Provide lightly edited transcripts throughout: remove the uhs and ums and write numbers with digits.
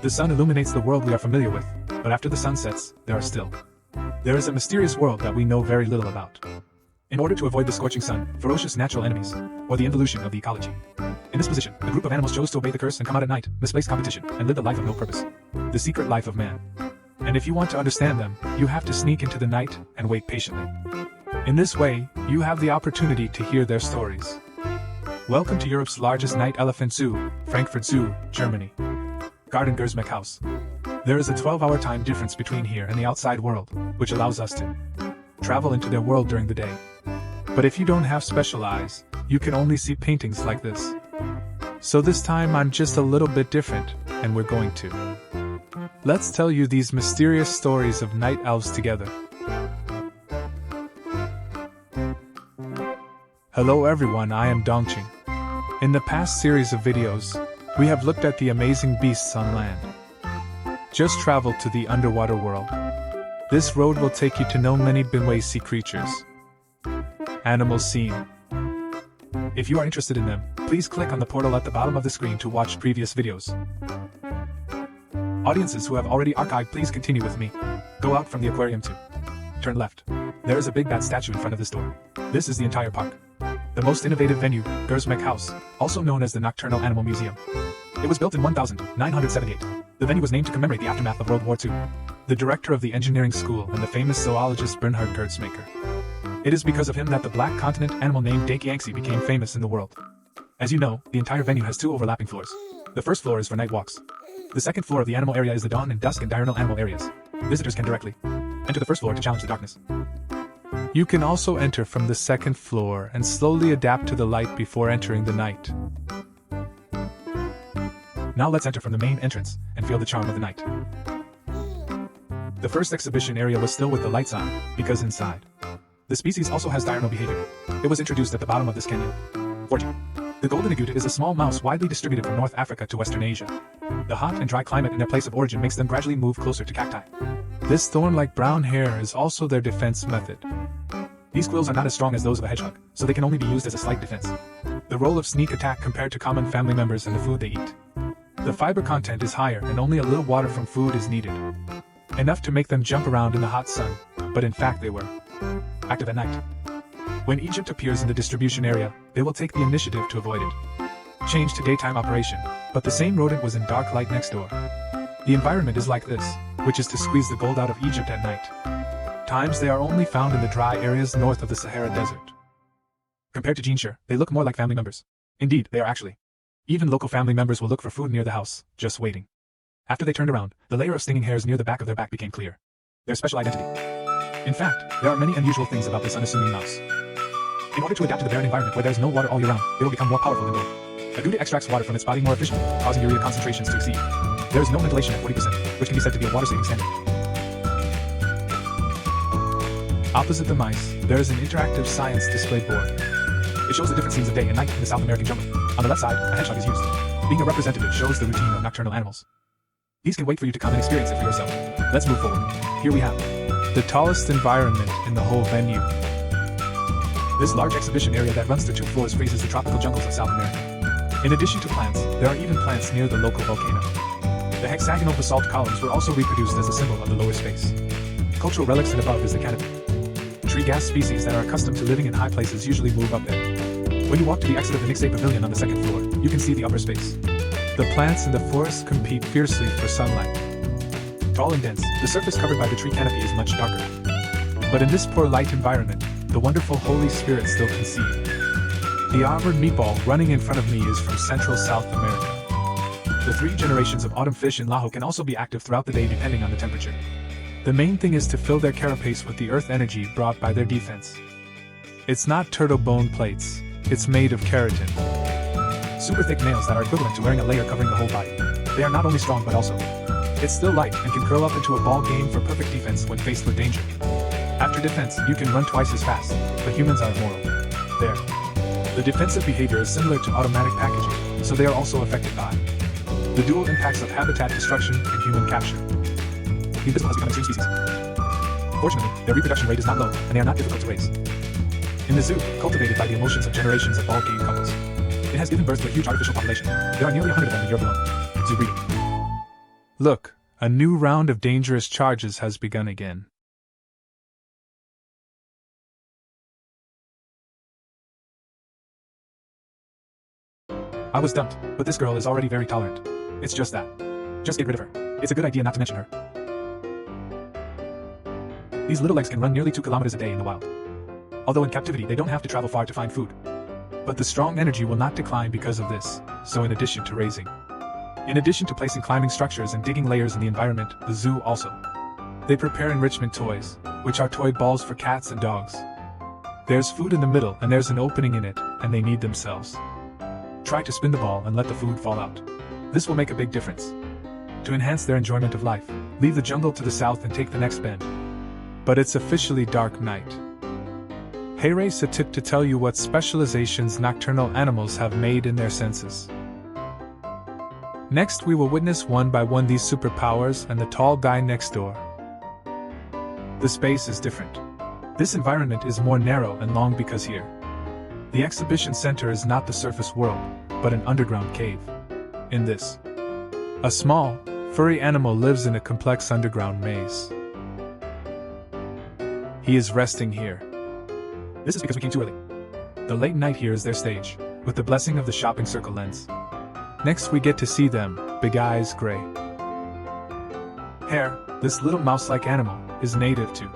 The sun illuminates the world we are familiar with, but after the sun sets, there is a mysterious world that we know very little about. In order to avoid the scorching sun, ferocious natural enemies, or the involution of the ecology. In this position, a group of animals chose to obey the curse and come out at night, misplace competition, and live the life of no purpose. The secret life of man. And if you want to understand them, you have to sneak into the night and wait patiently. In this way, you have the opportunity to hear their stories. Welcome to Europe's largest night elephant zoo, Frankfurt Zoo, Germany. Garden Gersmeck House. There is a 12-hour time difference between here and the outside world, which allows us to travel into their world during the day. But if you don't have special eyes, you can only see paintings like this. So this time I'm just a little bit different, and we're going to let's tell you these mysterious stories of night elves together. Hello everyone, I am Dongqing. In the past series of videos, we have looked at the amazing beasts on land. Just travel to the underwater world. This road will take you to know many Binwei sea creatures. Animals seen. If you are interested in them, please click on the portal at the bottom of the screen to watch previous videos. Audiences who have already archived, please continue with me. Go out from the aquarium to turn left. There is a big bat statue in front of this door. This is the entire park. The most innovative venue, Gersmeck House, also known as the Nocturnal Animal Museum. It was built in 1978. The venue was named to commemorate the aftermath of World War II. The director of the engineering school and the famous zoologist Bernhard Gersmaker. It is because of him that the black continent animal named Yangtze became famous in the world. As you know, the entire venue has two overlapping floors. The first floor is for night walks. The second floor of the animal area is the dawn and dusk and diurnal animal areas. Visitors can directly enter the first floor to challenge the darkness. You can also enter from the second floor and slowly adapt to the light before entering the night. Now let's enter from the main entrance and feel the charm of the night. The first exhibition area was still with the lights on, because inside, the species also has diurnal behavior. It was introduced at the bottom of this canyon. 14. The golden agouti is a small mouse widely distributed from North Africa to Western Asia. The hot and dry climate in their place of origin makes them gradually move closer to cacti. This thorn-like brown hair is also their defense method. These quills are not as strong as those of a hedgehog, so they can only be used as a slight defense. The role of sneak attack compared to common family members and the food they eat. The fiber content is higher and only a little water from food is needed. Enough to make them jump around in the hot sun, but in fact they were active at night. When Egypt appears in the distribution area, they will take the initiative to avoid it. Change to daytime operation, but the same rodent was in dark light next door. The environment is like this, which is to squeeze the gold out of Egypt at night. Times they are only found in the dry areas north of the Sahara Desert. Compared to Geneshire, they look more like family members. Indeed, they are actually. Even local family members will look for food near the house, just waiting. After they turned around, the layer of stinging hairs near the back of their back became clear. Their special identity. In fact, there are many unusual things about this unassuming mouse. In order to adapt to the barren environment where there is no water all year round, they will become more powerful than gold. Agouti extracts water from its body more efficiently, causing urea concentrations to exceed. There is no ventilation at 40%, which can be said to be a water-saving standard. Opposite the mice, there is an interactive science display board. It shows the different scenes of day and night in the South American jungle. On the left side, a hedgehog is used. Being a representative shows the routine of nocturnal animals. These can wait for you to come and experience it for yourself. Let's move forward. Here we have the tallest environment in the whole venue. This large exhibition area that runs through 2 floors freezes the tropical jungles of South America. In addition to plants, there are even plants near the local volcano. The hexagonal basalt columns were also reproduced as a symbol of the lower space. Cultural relics and above is the canopy. Tree gas species that are accustomed to living in high places usually move up there. When you walk to the exit of the Nixay Pavilion on the second floor, you can see the upper space. The plants in the forest compete fiercely for sunlight. Tall and dense, the surface covered by the tree canopy is much darker. But in this poor light environment, the wonderful Holy Spirit still can see. The armored meatball running in front of me is from Central South America. The 3 generations of autumn fish in Lajo can also be active throughout the day depending on the temperature. The main thing is to fill their carapace with the earth energy brought by their defense. It's not turtle bone plates, it's made of keratin. Super thick nails that are equivalent to wearing a layer covering the whole body. They are not only strong but also, it's still light and can curl up into a ball game for perfect defense when faced with danger. After defense, you can run twice as fast, but humans are immoral. There. The defensive behavior is similar to automatic packaging, so they are also affected by the dual impacts of habitat destruction and human capture. The invisible has become an extreme species. Fortunately, their reproduction rate is not low, and they are not difficult to raise. In the zoo, cultivated by the emotions of generations of ball game couples, it has given birth to a huge artificial population. There are nearly 100 of them in Europe alone. Zoo breeding. Look, a new round of dangerous charges has begun again. I was dumped, but this girl is already very tolerant. It's just that. Just get rid of her. It's a good idea not to mention her. These little legs can run nearly 2 kilometers a day in the wild. Although in captivity they don't have to travel far to find food. But the strong energy will not decline because of this, so in addition to placing climbing structures and digging layers in the environment, the zoo also. They prepare enrichment toys, which are toy balls for cats and dogs. There's food in the middle and there's an opening in it, and they need themselves. Try to spin the ball and let the food fall out. This will make a big difference. To enhance their enjoyment of life, leave the jungle to the south and take the next bend. But it's officially dark night. Here's a tip to tell you what specializations nocturnal animals have made in their senses. Next we will witness one by one these superpowers and the tall guy next door. The space is different. This environment is more narrow and long because here, the exhibition center is not the surface world, but an underground cave. In this, a small, furry animal lives in a complex underground maze. He is resting here. This is because we came too early. The late night here is their stage, with the blessing of the shopping circle lens. Next we get to see them, Big Eyes Gray. Hare, this little mouse-like animal, is native to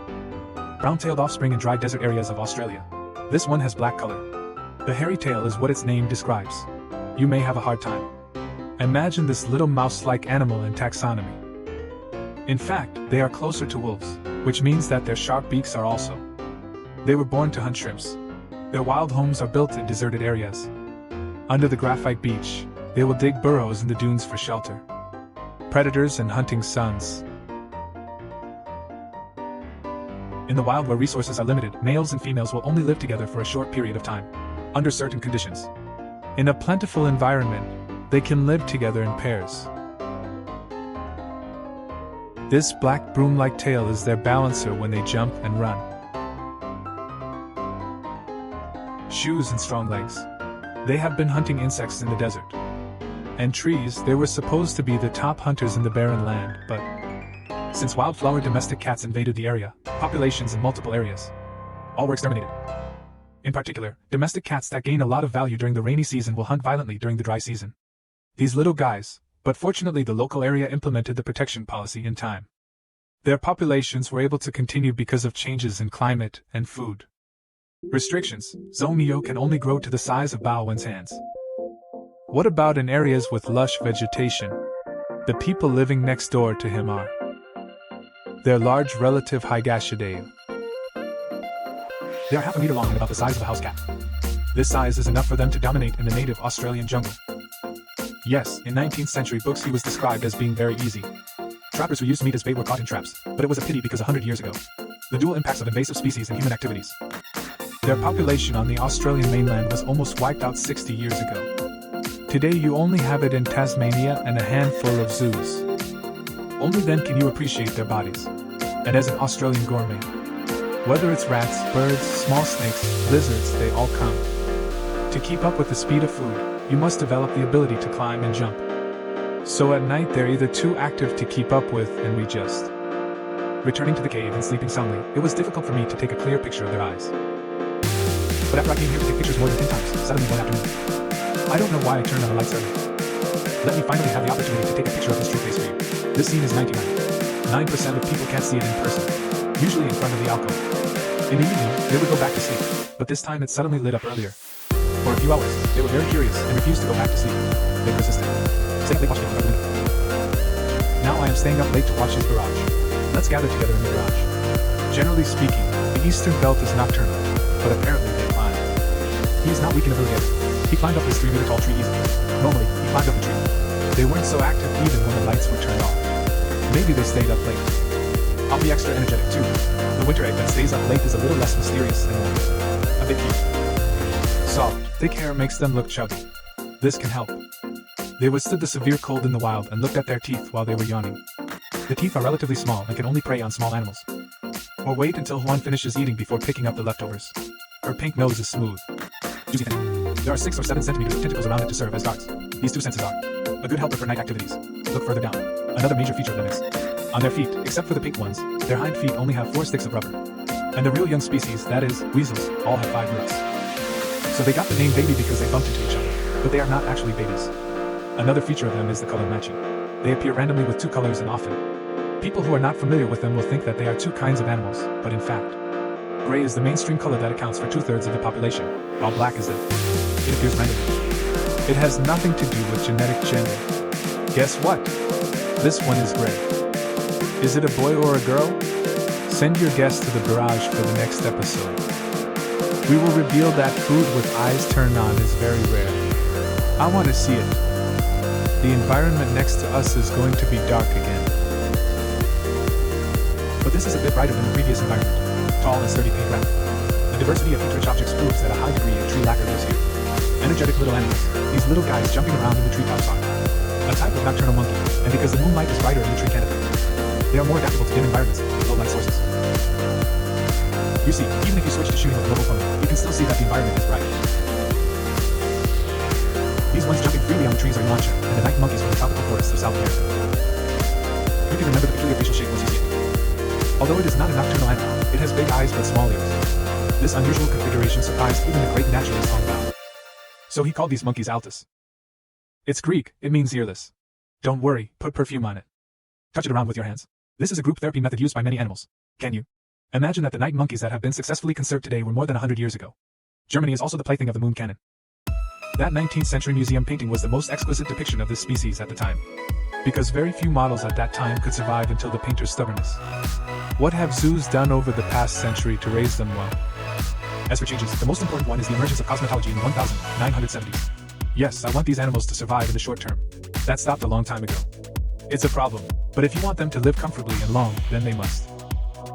brown-tailed offspring in dry desert areas of Australia. This one has black color. The hairy tail is what its name describes. You may have a hard time. Imagine this little mouse-like animal in taxonomy. In fact, they are closer to wolves, which means that their sharp beaks are also. They were born to hunt shrimps. Their wild homes are built in deserted areas. Under the graphite beach, they will dig burrows in the dunes for shelter. Predators and hunting sons. In the wild where resources are limited, males and females will only live together for a short period of time, under certain conditions. In a plentiful environment, they can live together in pairs. This black broom-like tail is their balancer when they jump and run. Shoes and strong legs. They have been hunting insects in the desert and trees. They were supposed to be the top hunters in the barren land, but since wildflower domestic cats invaded the area, populations in multiple areas, all were exterminated. In particular, domestic cats that gain a lot of value during the rainy season will hunt violently during the dry season. These little guys, but fortunately the local area implemented the protection policy in time. Their populations were able to continue because of changes in climate and food restrictions. Zomio can only grow to the size of Bowen's hands. What about in areas with lush vegetation? The people living next door to him are their large relative Hygashidae. They are half a meter long and about the size of a house cat. This size is enough for them to dominate in the native Australian jungle. Yes, in 19th century books he was described as being very easy. Trappers who used meat as bait were caught in traps, but it was a pity because 100 years ago, the dual impacts of invasive species and human activities, their population on the Australian mainland was almost wiped out 60 years ago. Today you only have it in Tasmania and a handful of zoos. Only then can you appreciate their bodies. And as an Australian gourmet, whether it's rats, birds, small snakes, lizards, they all come. To keep up with the speed of food, you must develop the ability to climb and jump. So at night they're either too active to keep up with, and we just returning to the cave and sleeping soundly. It was difficult for me to take a clear picture of their eyes. But after I came here to take pictures more than 10 times, suddenly one afternoon, I don't know why I turned on the lights early. Let me finally have the opportunity to take a picture of this true face for you. This scene is 99%. 9% of people can't see it in person, usually in front of the alcove. In the evening, they would go back to sleep, but this time it suddenly lit up earlier. For a few hours, they were very curious and refused to go back to sleep. They persisted. Staying late watching the window. Now I am staying up late to watch his garage. Let's gather together in the garage. Generally speaking, the eastern belt is nocturnal, but apparently they climb. He is not weak in ability. He climbed up this 3-meter tall tree easily. Normally, he climbed up the tree. They weren't so active even when the lights were turned off. Maybe they stayed up late. I'll be extra energetic too. The winter egg that stays up late is a little less mysterious and a bit cute. Soft, thick hair makes them look chubby. This can help. They withstood the severe cold in the wild and looked at their teeth while they were yawning. The teeth are relatively small and can only prey on small animals. Or wait until Juan finishes eating before picking up the leftovers. Her pink nose is smooth. Juicy thin. There are 6 or 7 centimeters of tentacles around it to serve as guards. These 2 senses are a good helper for night activities. Look further down. Another major feature of them is, on their feet, except for the pink ones, their hind feet only have 4 sticks of rubber. And the real young species, that is, weasels, all have 5 roots. So they got the name baby because they bumped into each other, but they are not actually babies. Another feature of them is the color matching. They appear randomly with 2 colors and often. People who are not familiar with them will think that they are 2 kinds of animals, but in fact, gray is the mainstream color that accounts for 2/3 of the population, while black is it appears randomly. It has nothing to do with genetic gender. Guess what? This one is gray. Is it a boy or a girl? Send your guess to the garage for the next episode. We will reveal that food with eyes turned on is very rare. I want to see it. The environment next to us is going to be dark again. But this is a bit brighter than the previous environment. Tall and sturdy pink ground. The diversity of heat-rich objects proves that a high degree of tree lacquer lives here. Energetic little animals, these little guys jumping around in the treetops are a type of nocturnal monkey, and because the moonlight is brighter in the tree canopy, they are more adaptable to dim environments with low light sources. You see, even if you switch to shooting with a mobile phone, you can still see that the environment is bright. These ones jumping freely on the trees are Mancha, and the night monkeys from the tropical forests of South America. You can remember the peculiar facial shape once you see it. Although it is not a nocturnal animal, it has big eyes but small ears. This unusual configuration surprised even the great naturalist Hong Bao. So he called these monkeys Altus. It's Greek, it means earless. Don't worry, put perfume on it. Touch it around with your hands. This is a group therapy method used by many animals. Can you? Imagine that the night monkeys that have been successfully conserved today were more than 100 years ago. Germany is also the plaything of the moon cannon. That 19th century museum painting was the most exquisite depiction of this species at the time. Because very few models at that time could survive until the painter's stubbornness. What have zoos done over the past century to raise them well? As for changes, the most important one is the emergence of cosmetology in the 1970s. Yes, I want these animals to survive in the short term. That stopped a long time ago. It's a problem, but if you want them to live comfortably and long, then they must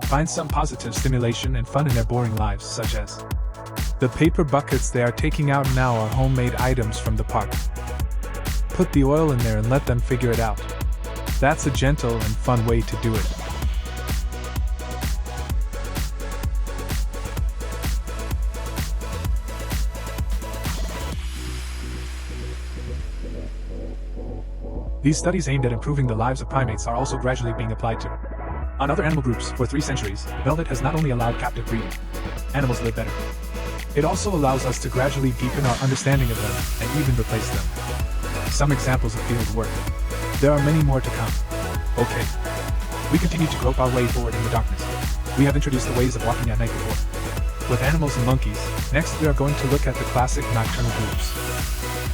find some positive stimulation and fun in their boring lives, such as the paper buckets they are taking out now are homemade items from the park. Put the oil in there and let them figure it out. That's a gentle and fun way to do it. These studies aimed at improving the lives of primates are also gradually being applied to on other animal groups. For 3 centuries, velvet has not only allowed captive breeding animals live better, it also allows us to gradually deepen our understanding of them and even replace them. Some examples of field work. There are many more to come. Okay. We continue to grope our way forward in the darkness. We have introduced the ways of walking at night before. With animals and monkeys, next we are going to look at the classic nocturnal groups.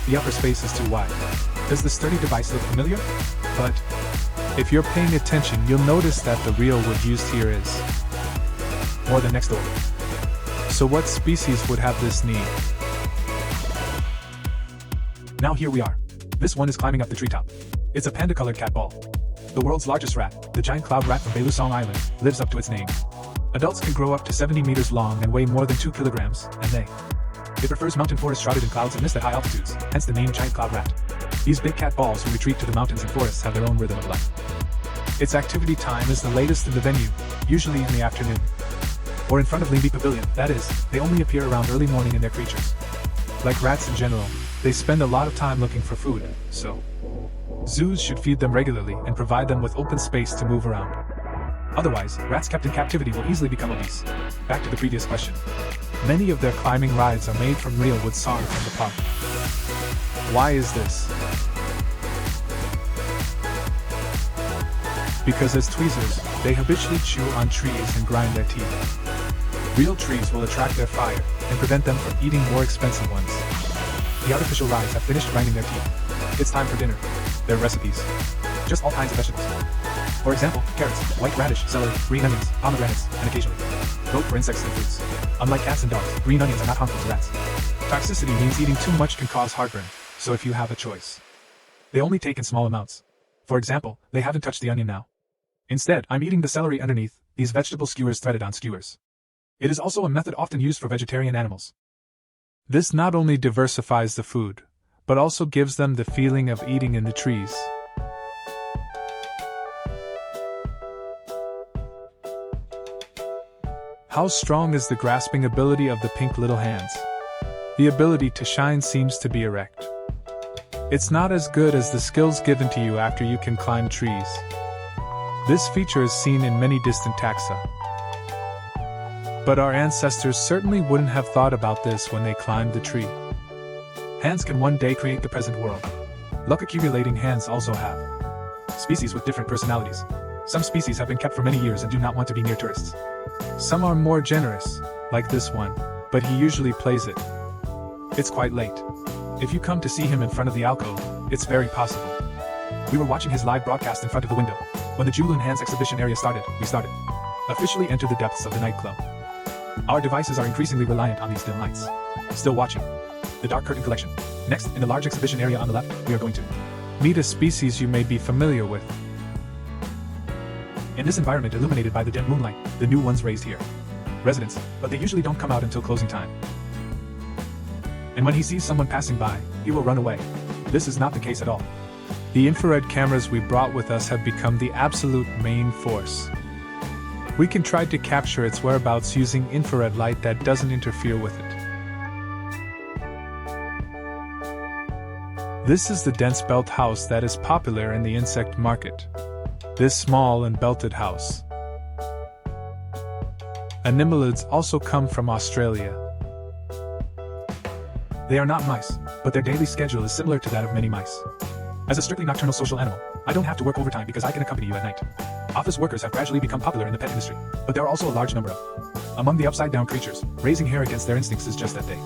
The upper space is too wide. Does the sturdy device look familiar? But if you're paying attention, you'll notice that the real wood used here is more than next door. So what species would have this need? Now here we are. This one is climbing up the treetop. It's a panda-colored cat ball. The world's largest rat, the giant cloud rat from Belusong Island, lives up to its name. Adults can grow up to 70 meters long and weigh more than 2 kilograms, and it prefers mountain forests shrouded in clouds and mist at high altitudes, hence the name giant cloud rat. These big cat balls who retreat to the mountains and forests have their own rhythm of life. Its activity time is the latest in the venue, usually in the afternoon. Or in front of Limbi Pavilion, that is, they only appear around early morning in their creatures. Like rats in general, they spend a lot of time looking for food, so zoos should feed them regularly and provide them with open space to move around. Otherwise, rats kept in captivity will easily become obese. Back to the previous question. Many of their climbing rides are made from real wood sawn from the park. Why is this? Because as tweezers, they habitually chew on trees and grind their teeth. Real trees will attract their fire and prevent them from eating more expensive ones. The artificial rides have finished grinding their teeth. It's time for dinner. Their recipes. Just all kinds of vegetables. For example, carrots, white radish, celery, green onions, pomegranates, and occasionally goat for insects and fruits. Unlike cats and dogs, green onions are not harmful to rats. Toxicity means eating too much can cause heartburn, so if you have a choice, they only take in small amounts. For example, they haven't touched the onion now. Instead, I'm eating the celery underneath, these vegetable skewers threaded on skewers. It is also a method often used for vegetarian animals. This not only diversifies the food, but also gives them the feeling of eating in the trees. How strong is the grasping ability of the pink little hands? The ability to shine seems to be erect. It's not as good as the skills given to you after you can climb trees. This feature is seen in many distant taxa. But our ancestors certainly wouldn't have thought about this when they climbed the tree. Hands can one day create the present world. Luck accumulating hands also have species with different personalities. Some species have been kept for many years and do not want to be near tourists. Some are more generous, like this one, but he usually plays it. It's quite late. If you come to see him in front of the alcove, it's very possible. We were watching his live broadcast in front of the window. When the Jewel in Hands exhibition area started, we started. Officially entered the depths of the nightclub. Our devices are increasingly reliant on these dim lights. Still watching. The Dark Curtain Collection. Next, in the large exhibition area on the left, we are going to meet a species you may be familiar with. In this environment illuminated by the dim moonlight, the new ones raised here. Residents, but they usually don't come out until closing time. And when he sees someone passing by, he will run away. This is not the case at all. The infrared cameras we brought with us have become the absolute main force. We can try to capture its whereabouts using infrared light that doesn't interfere with it. This is the dense belt house that is popular in the insect market. This small and belted house. Animalids also come from Australia. They are not mice, but their daily schedule is similar to that of many mice. As a strictly nocturnal social animal, I don't have to work overtime because I can accompany you at night. Office workers have gradually become popular in the pet industry, but there are also a large number of. Among the upside-down creatures, raising hair against their instincts is just that day.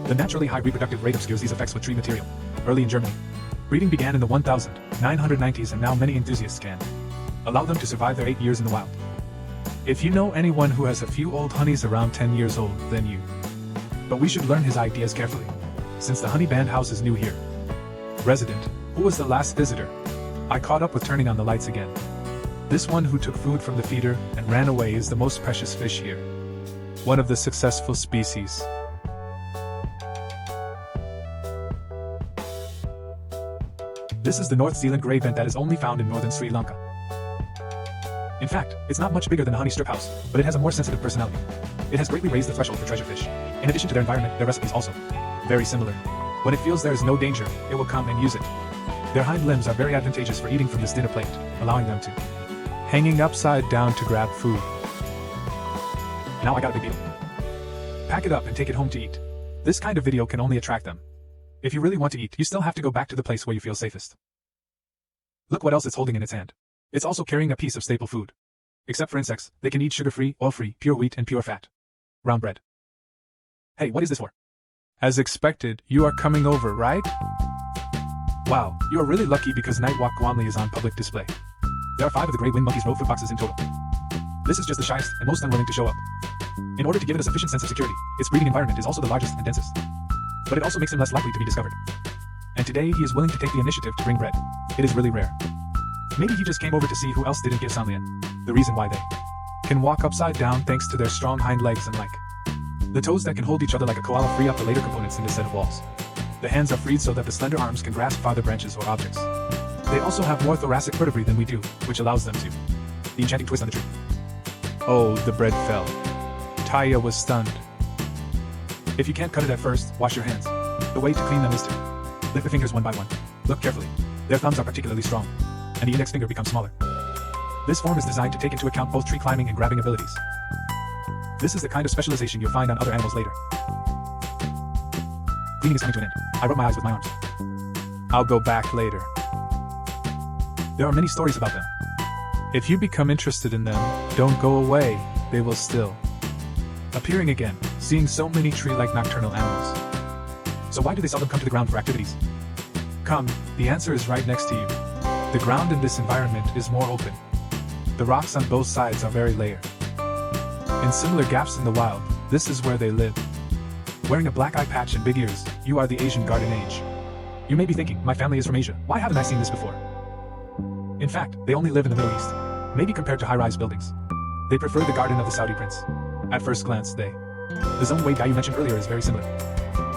The naturally high reproductive rate obscures these effects with tree material. Early in Germany, breeding began in the 1990s and now many enthusiasts can allow them to survive their 8 years in the wild. If you know anyone who has a few old honeys around 10 years old, then you. But we should learn his ideas carefully, since the honey band house is new here. Resident, who was the last visitor? I caught up with turning on the lights again. This one who took food from the feeder and ran away is the most precious fish here. One of the successful species. This is the North Zealand grey vent that is only found in northern Sri Lanka. In fact, it's not much bigger than the honey strip house, but it has a more sensitive personality. It has greatly raised the threshold for treasure fish. In addition to their environment, their recipes also very similar. When it feels there is no danger, it will come and use it. Their hind limbs are very advantageous for eating from this dinner plate, allowing them to hanging upside down to grab food. Now I got a big deal. Pack it up and take it home to eat. This kind of video can only attract them. If you really want to eat, you still have to go back to the place where you feel safest. Look what else it's holding in its hand. It's also carrying a piece of staple food. Except for insects, they can eat sugar-free, oil-free, pure wheat and pure fat. Brown bread. Hey, what is this for? As expected, you are coming over, right? Wow, you are really lucky because Nightwalk Guanli is on public display. There are 5 of the gray winged monkeys road food boxes in total. This is just the shyest and most unwilling to show up. In order to give it a sufficient sense of security, its breeding environment is also the largest and densest. But it also makes him less likely to be discovered. And today he is willing to take the initiative to bring bread. It is really rare. Maybe he just came over to see who else didn't give Sanlian. The reason why they can walk upside down thanks to their strong hind legs and the toes that can hold each other like a koala free up the later components in this set of walls. The hands are freed so that the slender arms can grasp farther branches or objects. They also have more thoracic vertebrae than we do, which allows them to. The enchanting twist on the tree. Oh, the bread fell. Taya was stunned. If you can't cut it at first, wash your hands. The way to clean them is to lick the fingers one by one. Look carefully. Their thumbs are particularly strong, and the index finger becomes smaller. This form is designed to take into account both tree climbing and grabbing abilities. This is the kind of specialization you'll find on other animals later. Cleaning is coming to an end. I rub my eyes with my arms. I'll go back later. There are many stories about them. If you become interested in them, don't go away, they will still appearing again, seeing so many tree-like nocturnal animals. So why do they seldom come to the ground for activities? Come, the answer is right next to you. The ground in this environment is more open. The rocks on both sides are very layered. In similar gaps in the wild, this is where they live. Wearing a black eye patch and big ears, you are the Asian garden age. You may be thinking, my family is from Asia, why haven't I seen this before? In fact, they only live in the Middle East, maybe compared to high-rise buildings. They prefer the garden of the Saudi prince. At first glance, the zone-way guy you mentioned earlier is very similar.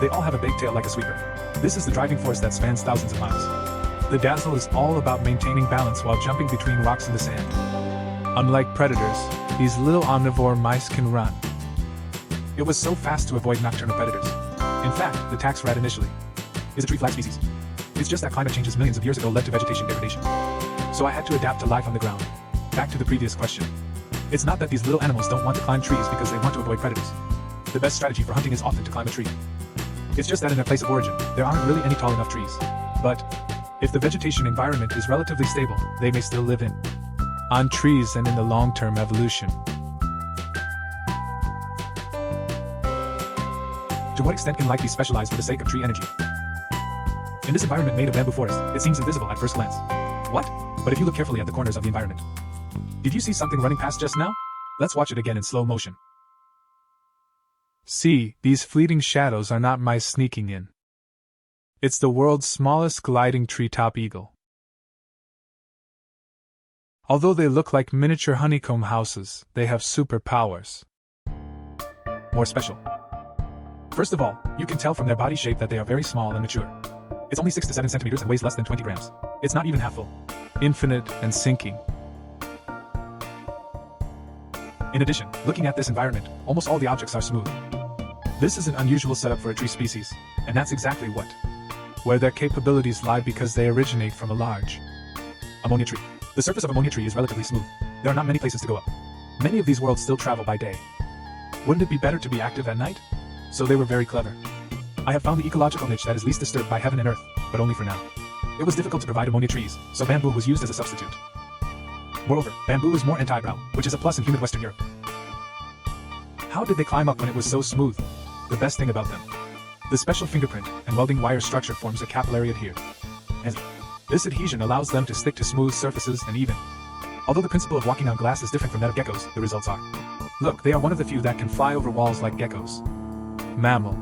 They all have a big tail like a sweeper. This is the driving force that spans thousands of miles. The dazzle is all about maintaining balance while jumping between rocks in the sand. Unlike predators, these little omnivore mice can run. It was so fast to avoid nocturnal predators. In fact, the tax rat initially is a tree flag species. It's just that climate changes millions of years ago led to vegetation degradation. So I had to adapt to life on the ground. Back to the previous question. It's not that these little animals don't want to climb trees because they want to avoid predators. The best strategy for hunting is often to climb a tree. It's just that in their place of origin, there aren't really any tall enough trees. But if the vegetation environment is relatively stable, they may still live on trees and in the long-term evolution. To what extent can life be specialized for the sake of tree energy? In this environment made of bamboo forest, it seems invisible at first glance. What? But if you look carefully at the corners of the environment. Did you see something running past just now? Let's watch it again in slow motion. See, these fleeting shadows are not mice sneaking in. It's the world's smallest gliding treetop eagle. Although they look like miniature honeycomb houses, they have superpowers. More special. First of all, you can tell from their body shape that they are very small and mature. It's only 6 to 7 centimeters and weighs less than 20 grams. It's not even half full. Infinite and sinking. In addition, looking at this environment, almost all the objects are smooth. This is an unusual setup for a tree species, and that's exactly where their capabilities lie because they originate from a large ammonia tree. The surface of ammonia tree is relatively smooth. There are not many places to go up. Many of these worlds still travel by day. Wouldn't it be better to be active at night? So they were very clever. I have found the ecological niche that is least disturbed by heaven and earth, but only for now. It was difficult to provide ammonia trees, so bamboo was used as a substitute. Moreover, bamboo is more anti-brow, which is a plus in humid Western Europe. How did they climb up when it was so smooth? The best thing about them. The special fingerprint and welding wire structure forms a capillary adhere. And this adhesion allows them to stick to smooth surfaces and even. Although the principle of walking on glass is different from that of geckos, the results are. Look, they are one of the few that can fly over walls like geckos. Mammal.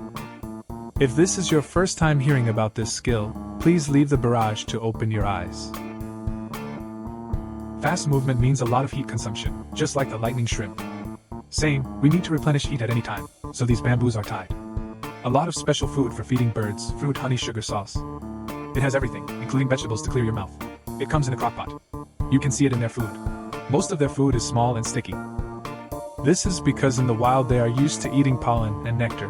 If this is your first time hearing about this skill, please leave the barrage to open your eyes. Fast movement means a lot of heat consumption, just like the lightning shrimp. Same, we need to replenish heat at any time, so these bamboos are tied. A lot of special food for feeding birds, fruit, honey, sugar, sauce. It has everything, including vegetables to clear your mouth. It comes in a crock pot. You can see it in their food. Most of their food is small and sticky. This is because in the wild they are used to eating pollen and nectar.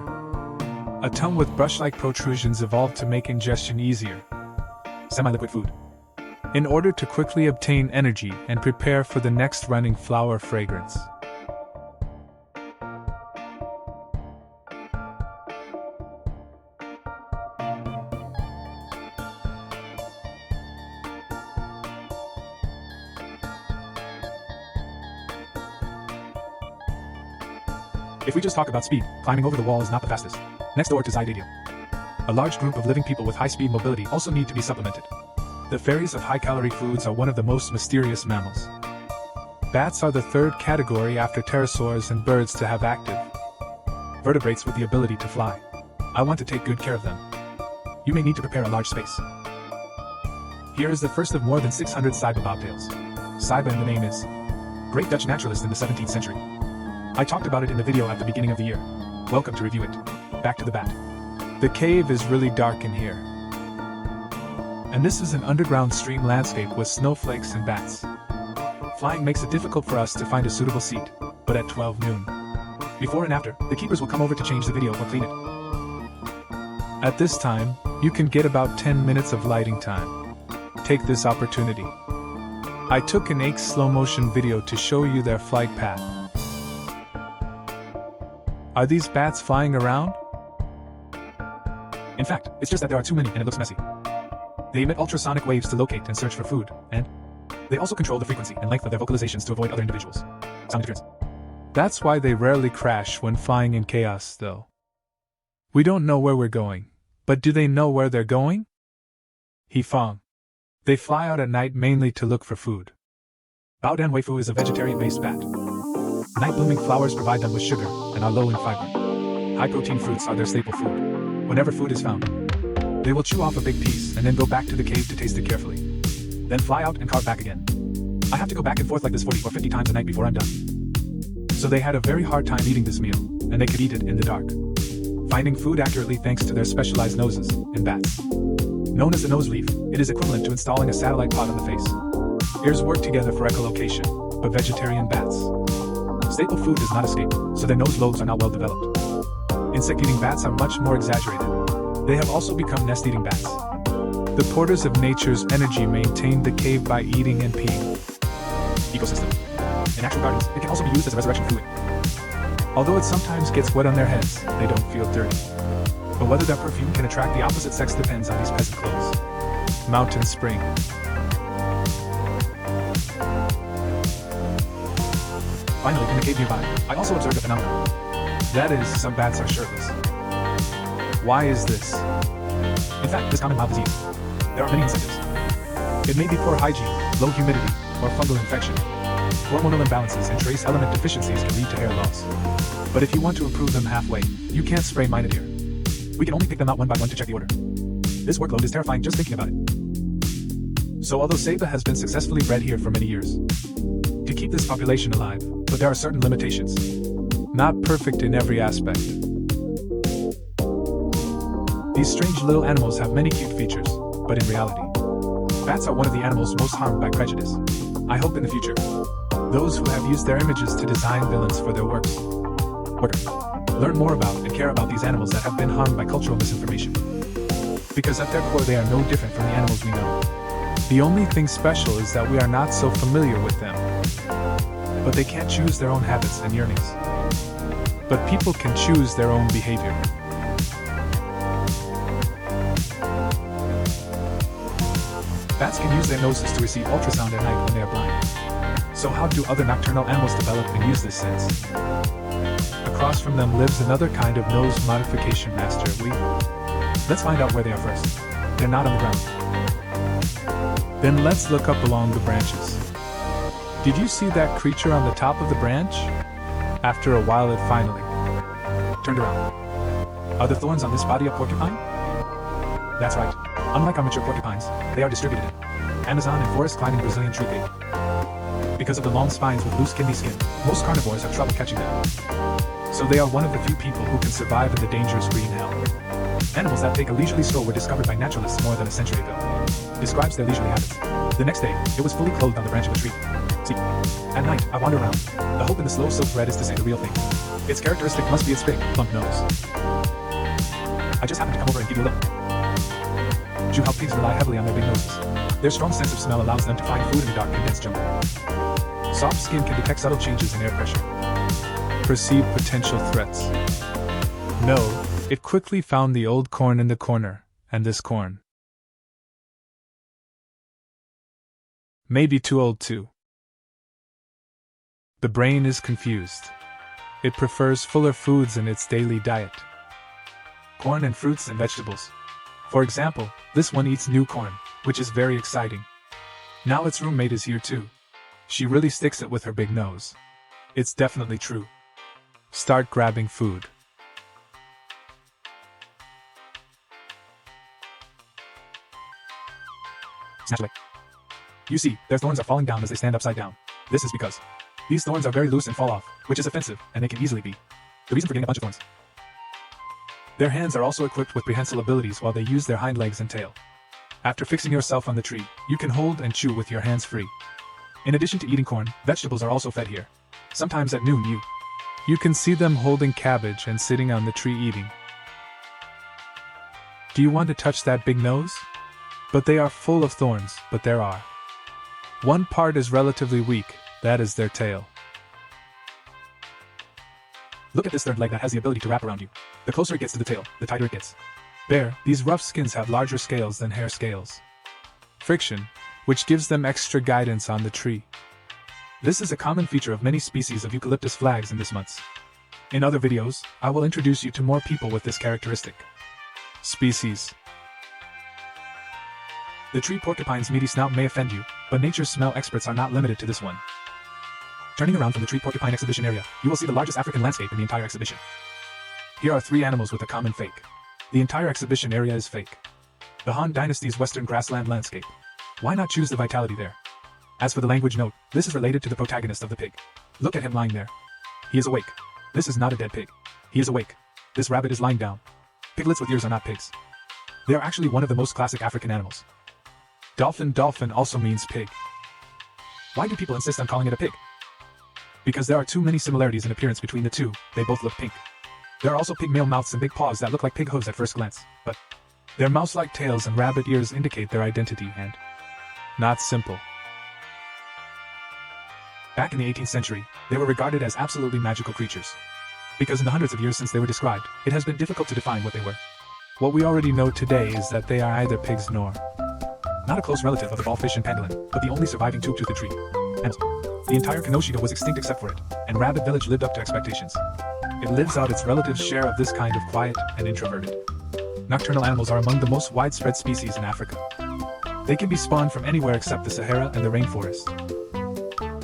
A tongue with brush-like protrusions evolved to make ingestion easier. Semi-liquid food. In order to quickly obtain energy and prepare for the next running flower fragrance. If we just talk about speed, climbing over the wall is not the fastest. Next door to Zydadio. A large group of living people with high-speed mobility also need to be supplemented. The fairies of high-calorie foods are one of the most mysterious mammals. Bats are the third category after pterosaurs and birds to have active vertebrates with the ability to fly. I want to take good care of them. You may need to prepare a large space. Here is the first of more than 600 Saiba bobtails. Saiba in the name is Great Dutch naturalist in the 17th century. I talked about it in the video at the beginning of the year. Welcome to review it. Back to the bat. The cave is really dark in here. And this is an underground stream landscape with snowflakes and bats. Flying makes it difficult for us to find a suitable seat, but at 12 noon. Before and after, the keepers will come over to change the video or clean it. At this time, you can get about 10 minutes of lighting time. Take this opportunity. I took an 8x slow motion video to show you their flight path. Are these bats flying around? In fact, it's just that there are too many and it looks messy. They emit ultrasonic waves to locate and search for food, and they also control the frequency and length of their vocalizations to avoid other individuals. Sound interference. That's why they rarely crash when flying in chaos, though. We don't know where we're going, but do they know where they're going? Fong. They fly out at night mainly to look for food. Bao Dan Weifu is a vegetarian-based bat. Night-blooming flowers provide them with sugar and are low in fiber. High-protein fruits are their staple food. Whenever food is found, they will chew off a big piece and then go back to the cave to taste it carefully. Then fly out and carve back again. I have to go back and forth like this 40 or 50 times a night before I'm done. So they had a very hard time eating this meal, and they could eat it in the dark. Finding food accurately thanks to their specialized noses in bats. Known as a nose leaf, it is equivalent to installing a satellite pod on the face. Ears work together for echolocation, but vegetarian bats. Staple food does not escape, so their nose lobes are not well developed. Insect-eating bats are much more exaggerated. They have also become nest-eating bats. The porters of nature's energy maintain the cave by eating and peeing. Ecosystem. In actual gardens, it can also be used as a resurrection fluid. Although it sometimes gets wet on their heads, they don't feel dirty. But whether their perfume can attract the opposite sex depends on these peasant clothes. Mountain spring. Finally, in the cave nearby, I also observed a phenomenon. That is, some bats are shirtless. Why is this? In fact, this common mild disease. There are many incentives. It may be poor hygiene, low humidity, or fungal infection. Hormonal imbalances and trace element deficiencies can lead to hair loss. But if you want to improve them halfway, you can't spray Minotaur. We can only pick them out one by one to check the order. This workload is terrifying just thinking about it. So although Saba has been successfully bred here for many years, to keep this population alive, but there are certain limitations. Not perfect in every aspect. These strange little animals have many cute features, but in reality, bats are one of the animals most harmed by prejudice. I hope in the future, those who have used their images to design villains for their works, learn more about and care about these animals that have been harmed by cultural misinformation. Because at their core they are no different from the animals we know. The only thing special is that we are not so familiar with them. But they can't choose their own habits and yearnings. But people can choose their own behavior. Bats can use their noses to receive ultrasound at night when they are blind. So how do other nocturnal animals develop and use this sense? Across from them lives another kind of nose modification master. Let's find out where they are first. They're not on the ground. Then let's look up along the branches. Did you see that creature on the top of the branch? After a while it finally turned around. Are the thorns on this body a porcupine? That's right. Unlike our mature porcupines, they are distributed in Amazon and forest climbing Brazilian tree pig. Because of the long spines with loose kidney skin, most carnivores have trouble catching them. So they are one of the few people who can survive in the dangerous green hell. Animals that take a leisurely stroll were discovered by naturalists more than a century ago. Describes their leisurely habits. The next day, it was fully clothed on the branch of a tree. See, at night, I wander around. The hope in the slow silk thread is to say the real thing. Its characteristic must be its big, plump nose. I just happened to come over and give you a look. Did you how pigs rely heavily on their big noses? Their strong sense of smell allows them to find food in the dark and dense jungle. Soft skin can detect subtle changes in air pressure. Perceive potential threats. No, it quickly found the old corn in the corner, and this corn may be too old too. The brain is confused. It prefers fuller foods in its daily diet. Corn and fruits and vegetables. For example, this one eats new corn, which is very exciting. Now its roommate is here too. She really sticks it with her big nose. It's definitely true. Start grabbing food. Snatch away. You see, their thorns are falling down as they stand upside down. This is because these thorns are very loose and fall off, which is offensive, and they can easily be the reason for getting a bunch of thorns. Their hands are also equipped with prehensile abilities while they use their hind legs and tail. After fixing yourself on the tree, you can hold and chew with your hands free. In addition to eating corn, vegetables are also fed here. Sometimes at noon you can see them holding cabbage and sitting on the tree eating. Do you want to touch that big nose? But they are full of thorns, but there are. One part is relatively weak, that is their tail. Look at this third leg that has the ability to wrap around you. The closer it gets to the tail, the tighter it gets. There, these rough skins have larger scales than hair scales. Friction, which gives them extra guidance on the tree. This is a common feature of many species of eucalyptus flags in this months. In other videos, I will introduce you to more people with this characteristic. Species. The tree porcupine's meaty snout may offend you, but nature's smell experts are not limited to this one. Turning around from the tree porcupine exhibition area, you will see the largest African landscape in the entire exhibition. Here are 3 animals with a common fake. The entire exhibition area is fake. The Han Dynasty's western grassland landscape. Why not choose the vitality there? As for the language note, this is related to the protagonist of the pig. Look at him lying there. He is awake. This is not a dead pig. He is awake. This rabbit is lying down. Piglets with ears are not pigs. They are actually one of the most classic African animals. Dolphin also means pig. Why do people insist on calling it a pig? Because there are too many similarities in appearance between the two, they both look pink. There are also pig male mouths and big paws that look like pig hooves at first glance, but Their mouse-like tails and rabbit ears indicate their identity and not simple. Back in the 18th century, they were regarded as absolutely magical creatures. Because in the hundreds of years since they were described, it has been difficult to define what they were. What we already know today is that they are either pigs nor not a close relative of the ballfish and pangolin, but the only surviving tube-toothed tree. And the entire Kinoshita was extinct except for it, and Rabbit Village lived up to expectations. It lives out its relative's share of this kind of quiet and introverted. Nocturnal animals are among the most widespread species in Africa. They can be spawned from anywhere except the Sahara and the rainforest.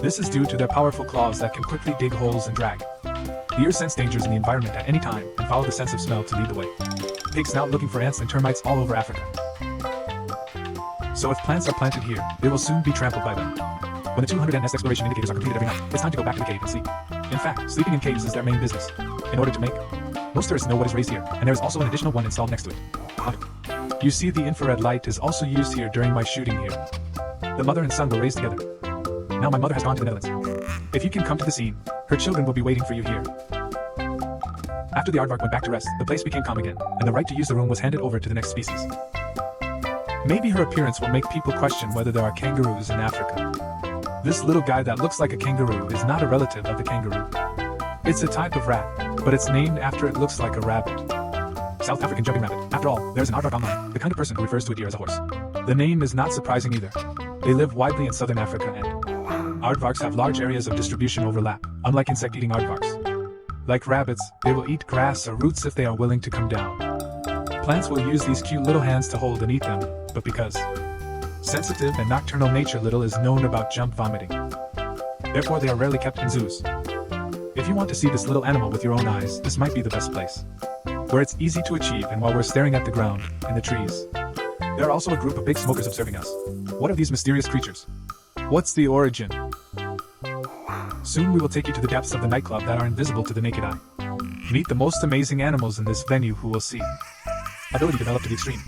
This is due to their powerful claws that can quickly dig holes and drag. The ears sense dangers in the environment at any time and follow the sense of smell to lead the way. Pigs snout looking for ants and termites all over Africa. So if plants are planted here, they will soon be trampled by them. When the 200 NS exploration indicators are completed every night, it's time to go back to the cave and sleep. In fact, sleeping in caves is their main business. In order to make most tourists know what is raised here, and there is also an additional one installed next to it. You see, the infrared light is also used here during my shooting here. The mother and son were raised together. Now my mother has gone to the Netherlands. If you can come to the scene, her children will be waiting for you here. After the aardvark went back to rest, the place became calm again, and the right to use the room was handed over to the next species. Maybe her appearance will make people question whether there are kangaroos in Africa. This little guy that looks like a kangaroo is not a relative of the kangaroo. It's a type of rat, but it's named after it looks like a rabbit. South African jumping rabbit. After all, there's an aardvark online, the kind of person who refers to a deer as a horse. The name is not surprising either. They live widely in southern Africa, and aardvarks have large areas of distribution overlap, unlike insect-eating aardvarks. Like rabbits, they will eat grass or roots if they are willing to come down. Plants will use these cute little hands to hold and eat them, but because sensitive and nocturnal nature, little is known about jump vomiting. Therefore, they are rarely kept in zoos. If you want to see this little animal with your own eyes, this might be the best place, where it's easy to achieve and while we're staring at the ground and the trees. There are also a group of big smokers observing us. What are these mysterious creatures? What's the origin? Soon we will take you to the depths of the nightclub that are invisible to the naked eye. Meet the most amazing animals in this venue who will see ability developed to the extreme.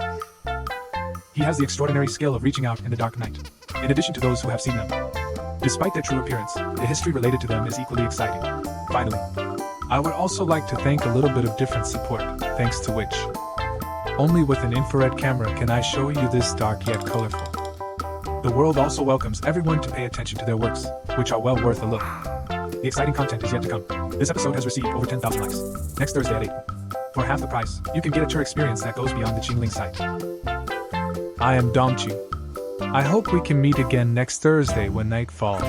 He has the extraordinary skill of reaching out in the dark night, in addition to those who have seen them. Despite their true appearance, the history related to them is equally exciting. Finally, I would also like to thank a little bit of different support, thanks to which only with an infrared camera can I show you this dark yet colorful. The world also welcomes everyone to pay attention to their works, which are well worth a look. The exciting content is yet to come. This episode has received over 10,000 likes. Next Thursday at 8. For half the price, you can get a tour experience that goes beyond the Qingling site. I am Dongchu. I hope we can meet again next Thursday when night falls.